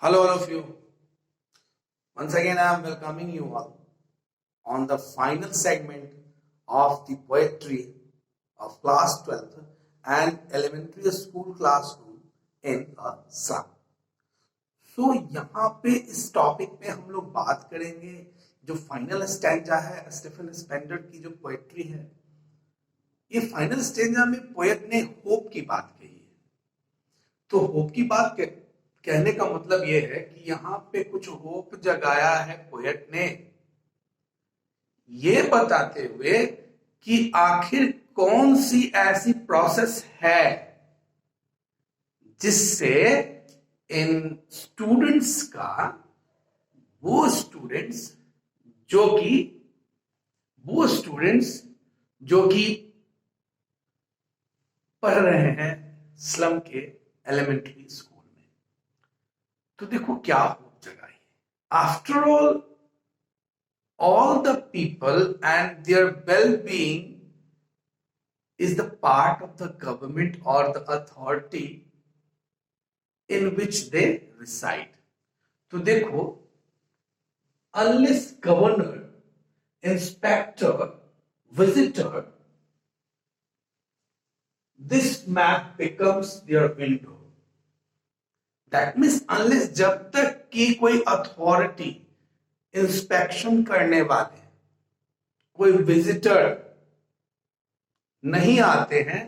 Hello, all of you. Once again, I am welcoming you all on the final segment of the poetry of class 12th and elementary school classroom in Assam. So, यहाँ पे इस topic पे हम लोग बात करेंगे जो final stanza है स्टीफन स्पेंडर की जो पोएट्री है। ये फाइनल स्टैंजा में पोएट ने होप की बात कही है। तो होप की बात कहने का मतलब ये है कि यहाँ पे कुछ होप जगाया है पोएट ने, ये बताते हुए कि आखिर कौन सी ऐसी प्रोसेस है जिससे इन स्टूडेंट्स का वो स्टूडेंट्स जो कि पढ़ रहे हैं स्लम के एलिमेंट्री स्कूल में। तो देखो क्या होप जगाई। After all the people and their well-being is the part of the government or the authority in which they reside. तो देखो, unless governor, inspector, visitor, this map becomes their window. That means unless जब तक की कोई authority inspection करने वाले कोई visitor नहीं आते हैं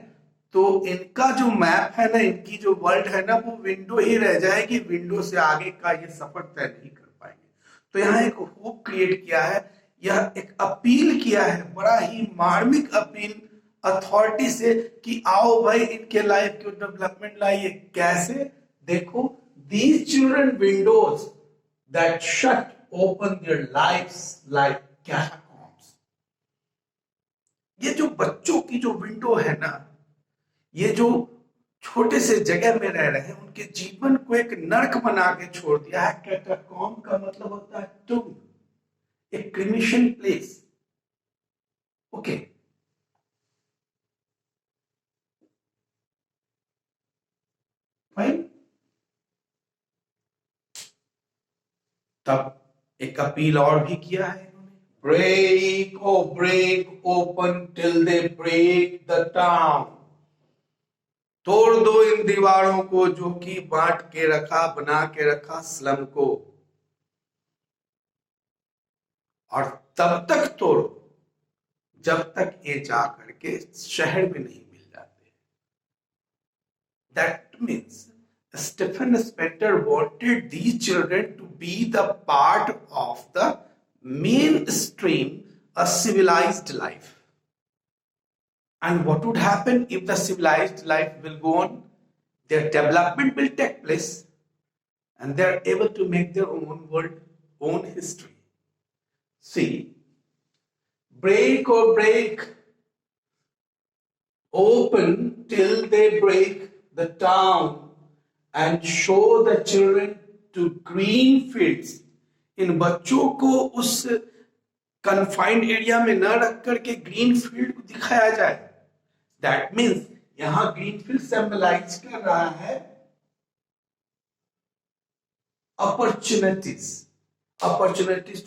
तो इनका जो मैप है ना, इनकी जो वर्ल्ड है ना, वो विंडो ही रह जाएगी। विंडो से आगे का ये सफर तय नहीं कर पाएंगे। तो यहाँ एक होप क्रिएट किया है, यह एक अपील किया है, बड़ा ही मार्मिक अपील अथॉरिटी से कि आओ भाई इनके लाइफ को डेवलपमेंट लाइए। कैसे? देखो, these children Windows that shut open their lives like catacombs. ये जो बच्चों की जो विंडो है ना, ये जो छोटे से जगह में रह रहे हैं, उनके जीवन को एक नरक बना के छोड़ दिया है। कैटाकॉम्ब का मतलब होता है टूम, एक क्रिमिशन प्लेस। Okay, fine. तब एक अपील और भी किया है इन्होंने, break open till they break the town. तोड़ दो इन दीवारों को जो कि बांट के रखा, बना के रखा स्लम को, और तब तक तोड़ो जब तक ये जा करके शहर में नहीं मिल जाते। That means Stephen Spender wanted these children to be the part of the mainstream, a civilized life. And what would happen if the civilized life will go on? Their development will take place and they are able to make their own world, own history. See, break open till they break the town and show the children to green fields. इन बच्चों को उस confined area में न रख करके green field को दिखाया जाए। दैट मीन्स यहां ग्रीन फील्ड सिंबलाइज कर रहा है अपॉर्चुनिटीज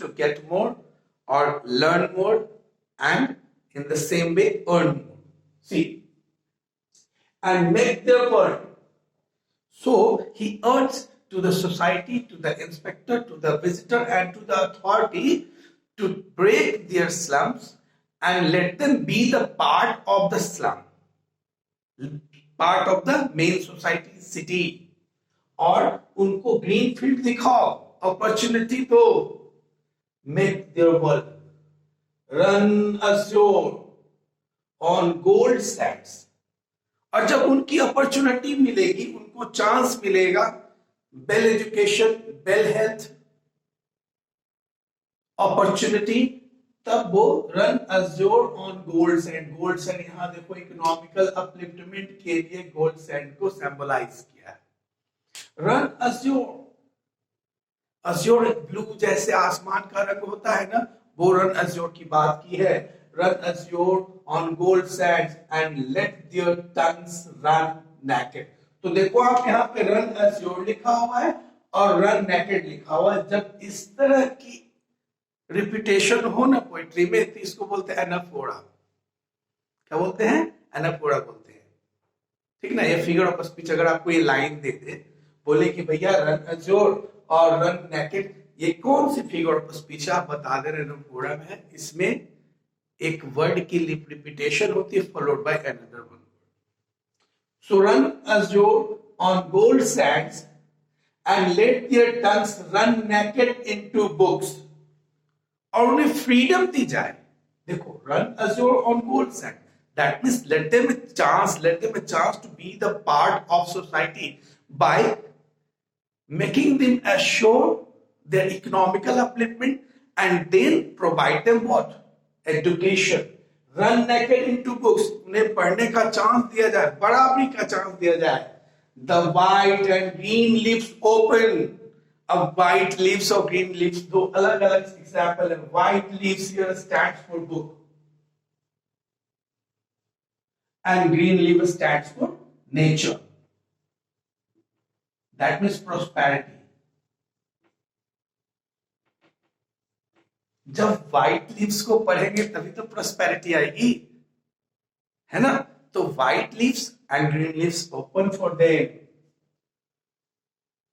टू गेट मोर और learn more and in the same way earn more. See, and make their world. So he urged to the society, to the inspector, to the visitor and to the authority to break their slums and let them be the part of the slum, part of the main society, city. और उनको green field दिखाओ, opportunity दो, make their world run ashore on gold sands. और जब उनकी opportunity मिलेगी, उनको chance मिलेगा, well education, well health opportunity, तब वो run Azure on gold sand. Gold sand यहां देखो इकोनॉमिकल अपलिफ्टमेंट के लिए गोल्ड सैंड को सिंबलाइज किया है। रन अज्योर, अज्योर ब्लू जैसे आसमान का रंग होता है ना, वो रन अज्योर की बात की है। Run azure on gold sands and let their tongues run naked. तो देखो आप यहाँ पे रन azure लिखा हुआ है और रन नेकेड लिखा हुआ है, जब इस तरह की रिपीटेशन हो ना पोइट्री में, तो इसको बोलते हैं एनाफोरा। क्या बोलते हैं? एनाफोरा बोलते हैं। ठीक ना? ये फिगर ऑफ स्पीच अगर आपको ये लाइन दे दे, बोले कि भैया रन अजोर और रन नेकेड, ये कौन सी फिगर ऑफ स्पीच आप बता दे रहे एनाफोरा में है? इसमें एक वर्ड की रिपीटेशन होती है followed by another one. So run ajar on gold sands and let their tongues run naked into books, और उन्हें फ्रीडम दी जाए। देखो, run azure on gold sand, that means let them a chance to be the part of society by making them assure their economical upliftment and then provide them what? Education. Run naked into books, उन्हें पढ़ने का chance दिया जाए, बराबरी का chance दिया जाए। The white and green leaves open. अब white leaves और green leaves दो अलग अलग एग्जाम्पल है। White leaves here stands for book and green leaves stands for nature. That means prosperity. जब white leaves को पढ़ेंगे तभी तो prosperity आएगी, है ना? तो white leaves and green leaves open for them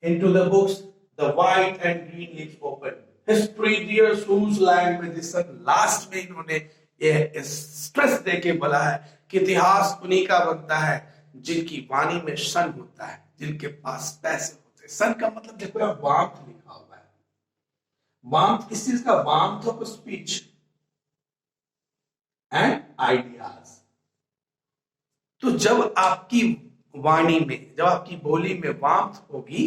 into the books. The white and green leaves open. History dears whose language is sun. Last में इन्होंने ये स्ट्रेस देके बोला है कि इतिहास उन्हीं का बनता है जिनकी वाणी में सन होता है, जिनके पास पैसे होते हैं। सन का मतलब देखो यहाँ वार्मथ लिखा हुआ है। वार्मथ किस चीज का? Warmth of speech and ideas. तो जब आपकी वाणी में, जब आपकी बोली में वार्मथ होगी,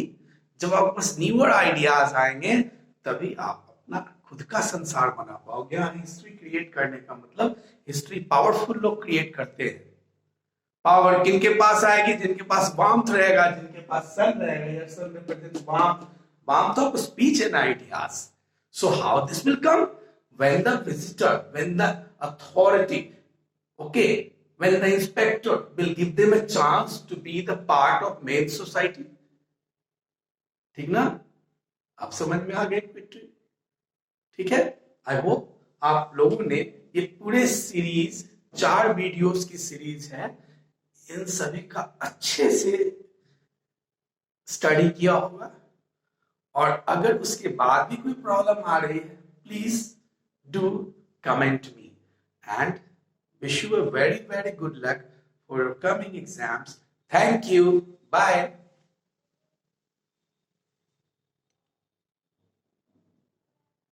जब आपके पास न्यूअर आइडियाज आएंगे, तभी आप अपना खुद का संसार बना पाओगे। हिस्ट्री क्रिएट करने का मतलब, हिस्ट्री पावरफुल लोग क्रिएट करते हैं। पावर किनके पास आएगी? जिनके पास वार्मथ रहेगा, जिनके पास सन रहेगा। Sun represents warmth of speech and ideas. So how this will come? When the visitor, when the authority, okay, when the inspector will give them a chance to be the part of main society. ठीक ना? आप समझ में आ गए poetry? ठीक है? I hope आप लोगों ने ये पूरे सीरीज, 4 वीडियोस की सीरीज है, इन सभी का अच्छे से स्टडी किया होगा। और अगर उसके बाद भी कोई प्रॉब्लम आ रही है, please do comment me and wish you a very good luck for your coming exams. Thank you. Bye.